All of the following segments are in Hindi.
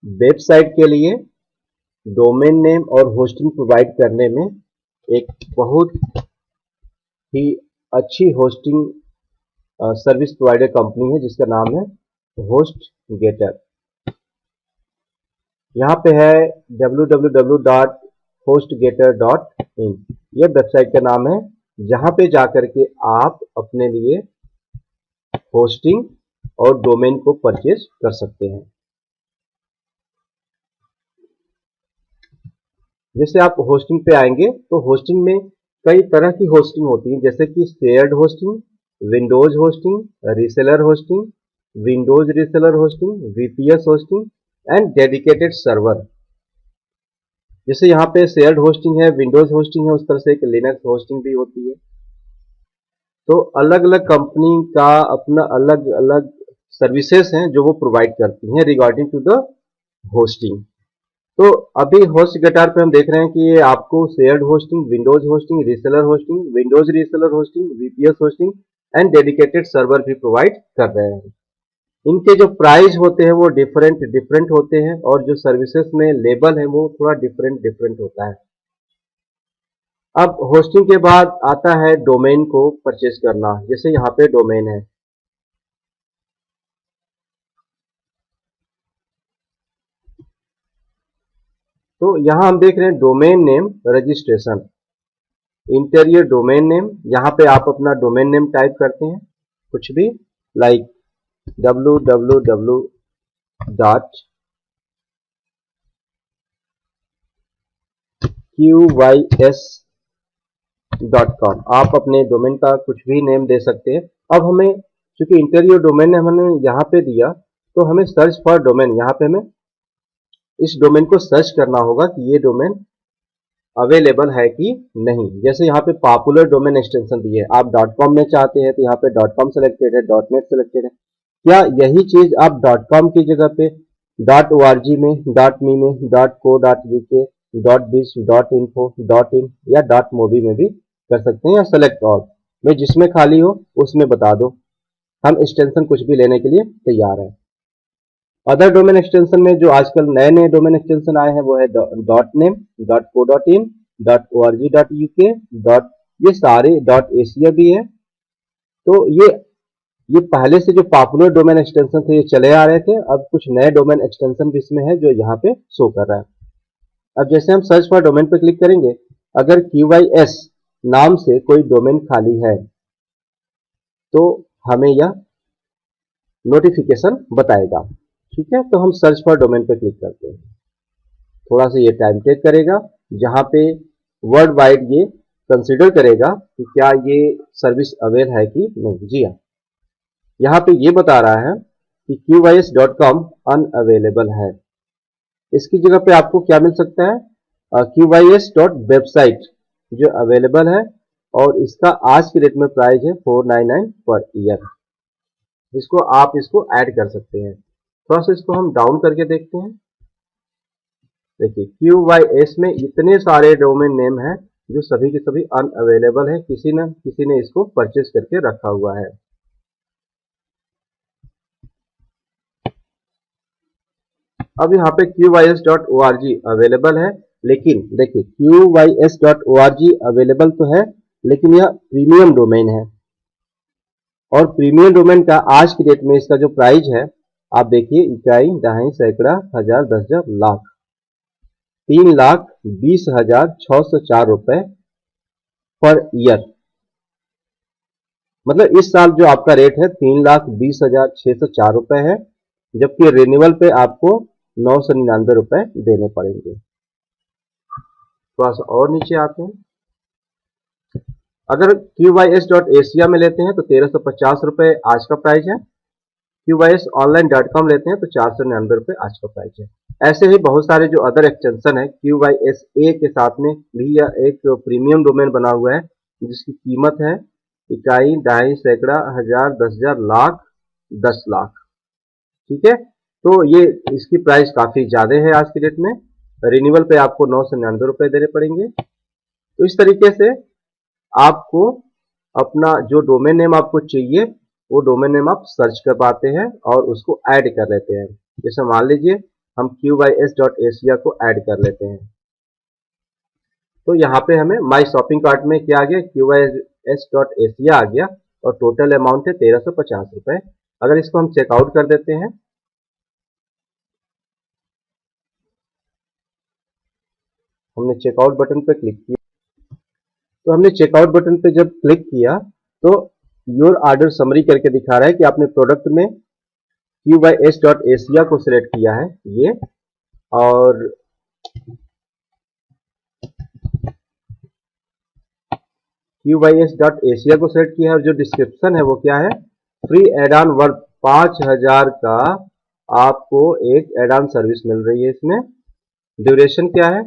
वेबसाइट के लिए डोमेन नेम और होस्टिंग प्रोवाइड करने में एक बहुत ही अच्छी होस्टिंग सर्विस प्रोवाइडर कंपनी है जिसका नाम है होस्ट गेटर। यहाँ पे है www.hostgator.in, ये वेबसाइट का नाम है, जहाँ पे जाकर के आप अपने लिए होस्टिंग और डोमेन को परचेज कर सकते हैं। जैसे आप होस्टिंग पे आएंगे तो होस्टिंग में कई तरह की होस्टिंग होती है, जैसे कि shared hosting, Windows hosting, reseller hosting, Windows reseller hosting, VPS hosting and dedicated server. जैसे यहाँ पे शेयर्ड होस्टिंग है, विंडोज होस्टिंग है, उस तरह से एक लिनक्स होस्टिंग भी होती है। तो अलग अलग कंपनी का अपना अलग अलग सर्विसेज हैं जो वो प्रोवाइड करती हैं रिगार्डिंग टू द होस्टिंग। तो अभी होस्ट गेटार पे हम देख रहे हैं कि ये आपको shared hosting, Windows hosting, reseller hosting, Windows reseller hosting, VPS hosting and dedicated server भी प्रोवाइड कर रहे हैं। इनके जो प्राइस होते हैं वो डिफरेंट होते हैं और जो सर्विसेज में लेबल है वो थोड़ा डिफरेंट होता है। अब होस्टिंग के बाद आता है डोमेन को परचेज करना। जैसे यहाँ पे डोमेन है, तो यहाँ हम देख रहे हैं domain name registration, interior domain name. यहाँ पे आप अपना डोमेन नेम टाइप करते हैं, कुछ भी, लाइक www.qys.com, आप अपने डोमेन का कुछ भी नेम दे सकते हैं। अब हमें चूंकि इंटीरियर डोमेन हमने यहाँ पे दिया, तो हमें सर्च फॉर डोमेन, यहाँ पे हमें इस डोमेन को सर्च करना होगा कि ये डोमेन अवेलेबल है कि नहीं। जैसे यहाँ पे पॉपुलर डोमेन एक्सटेंशन दिए, आप .com में चाहते हैं तो यहाँ पे .com सेलेक्टेड है, .net सेलेक्टेड है। क्या यही चीज आप .com की जगह पे .org में, .me में, .co.uk, .biz, .info, .in या .mobi में भी कर सकते हैं, या सेलेक्ट ऑल में, जिसमें खाली हो उसमें बता दो, हम एक्सटेंशन कुछ भी लेने के लिए तैयार है। अदर डोमेन एक्सटेंशन में जो आजकल नए नए डोमेन एक्सटेंशन आए हैं वो है .name, .co.in, .org.uk, ये सारे .asia भी है। तो ये पहले से जो पॉपुलर डोमेन एक्सटेंशन थे ये चले आ रहे थे, अब कुछ नए डोमेन एक्सटेंशन भी इसमें है जो यहाँ पे शो कर रहा है। अब जैसे हम सर्च फॉर डोमेन पे क्लिक करेंगे, अगर QYS नाम से कोई डोमेन खाली है तो हमें यह नोटिफिकेशन बताएगा। ठीक है, तो हम सर्च फॉर डोमेन पे क्लिक करते हैं। थोड़ा सा ये टाइम टेक करेगा, जहां पे वर्ल्ड वाइड ये कंसिडर करेगा कि क्या ये सर्विस अवेल है कि नहीं। जी हाँ, यहाँ पे ये बता रहा है कि qys.com अनअवेलेबल है। इसकी जगह पे आपको क्या मिल सकता है, qys.website जो अवेलेबल है, और इसका आज की डेट में प्राइस है 499 पर ईयर। आप इसको ऐड कर सकते हैं। थोड़ा सा इसको हम डाउन करके देखते हैं। देखिए QYS में इतने सारे डोमेन नेम हैं जो सभी के सभी अनअवेलेबल है, किसी न किसी ने इसको परचेज करके रखा हुआ है। अब यहाँ पे qys.org अवेलेबल है, लेकिन देखिए qys.org अवेलेबल तो है, लेकिन यह प्रीमियम डोमेन है, और प्रीमियम डोमेन का आज की डेट में इसका जो प्राइस है, आप देखिए, इकाई, दहाई, सैकड़ा, हजार, 10,000, लाख, 3,20,604 रुपए पर ईयर। मतलब इस साल जो आपका रेट है 3,20,604 रुपए है, जबकि रिन्यूअल पे आपको 999 रुपए देने पड़ेंगे। थोड़ा सा और नीचे आते हैं, अगर qys.asia में लेते हैं तो 1,350 रुपए आज का प्राइस है। qysonline.com लेते हैं तो 499 रुपए आज का प्राइस है। ऐसे ही बहुत सारे जो अदर एक्सटेंशन है, QYSA के साथ में भी यह एक प्रीमियम डोमेन बना हुआ है, जिसकी कीमत है इकाई, दहाई, सैकड़ा, हजार, 10,000, लाख, 10 लाख। ठीक है, तो ये इसकी प्राइस काफी ज्यादा है आज की डेट में। रिन्यूअल पे आपको 999 रुपए देने पड़ेंगे। तो इस तरीके से आपको अपना जो डोमेन नेम आपको चाहिए वो डोमेन नेम आप सर्च कर पाते हैं और उसको ऐड कर लेते हैं। जैसे मान लीजिए हम qys.asia को ऐड कर लेते हैं। तो यहाँ पे हमें माई शॉपिंग कार्ट में क्या आ गया, qys.asia आ गया और टोटल अमाउंट है 1350 रुपए। अगर इसको हम चेकआउट कर देते हैं, हमने चेकआउट बटन पे क्लिक किया, तो हमने चेकआउट बटन पे जब क्लिक किया तो योर ऑर्डर समरी करके दिखा रहा है कि आपने प्रोडक्ट में qys.asia को सिलेक्ट किया है ये, और qys.asia को सिलेक्ट किया है और जो डिस्क्रिप्शन है वो क्या है, फ्री एड ऑन वर्थ 5000 का आपको एक एड ऑन सर्विस मिल रही है। इसमें ड्यूरेशन क्या है,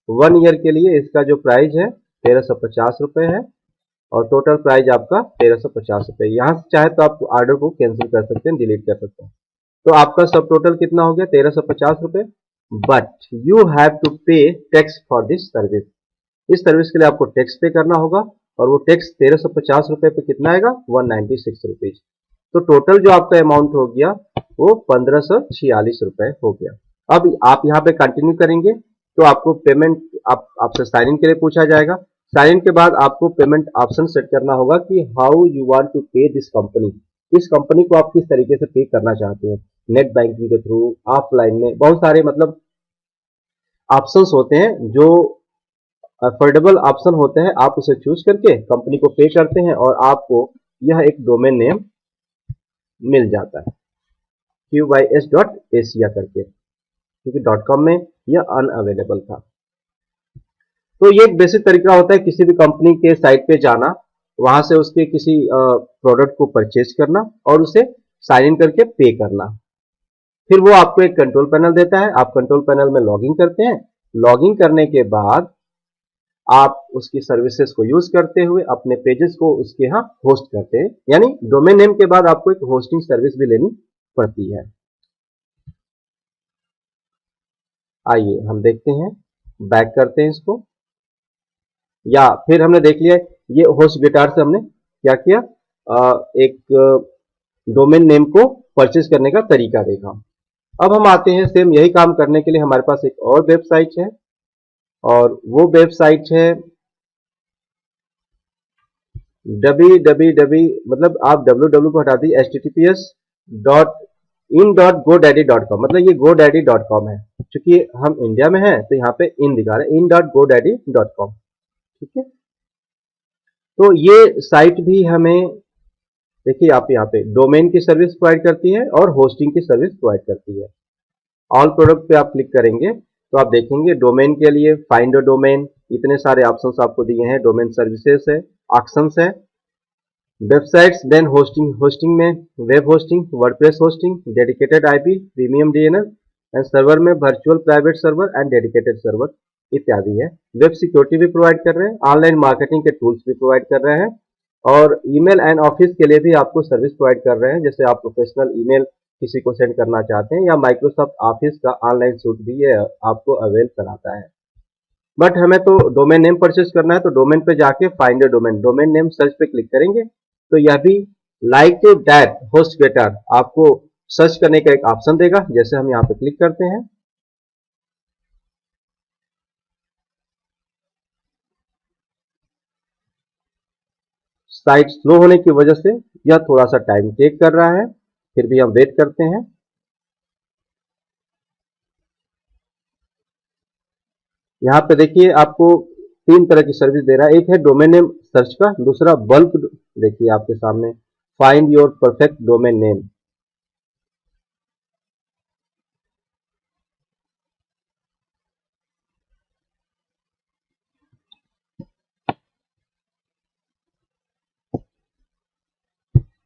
1 ईयर के लिए इसका जो प्राइस है 1350 रुपए है और टोटल प्राइस आपका 1350 रुपए। यहाँ से चाहे तो आप ऑर्डर को कैंसिल कर सकते हैं, डिलीट कर सकते हैं। तो आपका सब टोटल कितना हो गया, 1350 रुपए। बट यू हैव टू पे टैक्स फॉर दिस सर्विस। इस सर्विस के लिए आपको टैक्स पे करना होगा और वो टैक्स 1350 रुपए पे कितना आएगा, 196 रुपीज। तो टोटल जो आपका अमाउंट हो गया वो 1546 रुपए हो गया। अब आप यहाँ पे कंटिन्यू करेंगे तो आपको पेमेंट आपसे साइन इन के लिए पूछा जाएगा। साइन इन के बाद आपको पेमेंट ऑप्शन सेट करना होगा कि हाउ यू वांट टू पे दिस कंपनी। इस कंपनी को आप किस तरीके से पे करना चाहते हैं, नेट बैंकिंग के थ्रू, ऑफलाइन में, बहुत सारे मतलब ऑप्शंस होते हैं जो अफोर्डेबल ऑप्शन होते हैं। आप उसे चूज करके कंपनी को पे करते हैं और आपको यह एक डोमेन नेम मिल जाता है qys.asia करके, क्योंकि .com में यह अनअवेलेबल था। तो ये एक बेसिक तरीका होता है किसी भी कंपनी के साइट पे जाना, वहां से उसके किसी प्रोडक्ट को परचेज करना और उसे साइन इन करके पे करना। फिर वो आपको एक कंट्रोल पैनल देता है, आप कंट्रोल पैनल में लॉगिन करते हैं। लॉगिन करने के बाद आप उसकी सर्विसेज को यूज करते हुए अपने पेजेस को उसके यहाँ होस्ट करते हैं, यानी डोमेन नेम के बाद आपको एक होस्टिंग सर्विस भी लेनी पड़ती है। आइए हम देखते हैं, बैक करते हैं इसको, या फिर हमने देख लिया ये होस्ट गिटार से हमने क्या किया, एक डोमेन नेम को परचेज करने का तरीका देखा। अब हम आते हैं सेम यही काम करने के लिए हमारे पास एक और वेबसाइट है और वो वेबसाइट है www, मतलब आप www को हटा दी, https.in.godaddy.com, मतलब ये godaddy.com है। क्योंकि हम इंडिया में हैं तो यहाँ पे इन दिखा रहे हैं, in.godaddy.com, ठीक है। तो ये साइट भी हमें देखिए आप यहाँ पे डोमेन की सर्विस प्रोवाइड करती है और होस्टिंग की सर्विस प्रोवाइड करती है। ऑल प्रोडक्ट पे आप क्लिक करेंगे तो आप देखेंगे डोमेन के लिए फाइंड अ डोमेन, इतने सारे ऑप्शंस आपको दिए हैं। डोमेन सर्विसेज है, ऑक्शंस है, वेबसाइट्स, देन होस्टिंग में web hosting, WordPress hosting, dedicated IP, premium DNS and server में virtual private server and dedicated server इत्यादि है। वेब सिक्योरिटी भी प्रोवाइड कर रहे हैं, ऑनलाइन मार्केटिंग के टूल्स भी प्रोवाइड कर रहे हैं और ईमेल एंड ऑफिस के लिए भी आपको सर्विस प्रोवाइड कर रहे हैं। जैसे आप प्रोफेशनल ईमेल किसी को सेंड करना चाहते हैं या माइक्रोसॉफ्ट ऑफिस का ऑनलाइन सूट भी ये आपको अवेल कराता है। बट हमें तो डोमेन नेम परचेज करना है, तो डोमेन पे जाके find a domain, domain name search पे क्लिक करेंगे तो यह भी लाइक दैट होस्टगेटर आपको सर्च करने का एक ऑप्शन देगा। जैसे हम यहाँ पे क्लिक करते हैं, साइट स्लो होने की वजह से यह थोड़ा सा टाइम टेक कर रहा है, फिर भी हम वेट करते हैं। यहाँ पे देखिए आपको 3 तरह की सर्विस दे रहा है। एक है डोमेन नेम सर्च का, दूसरा बल्क, देखिए आपके सामने find your perfect domain name,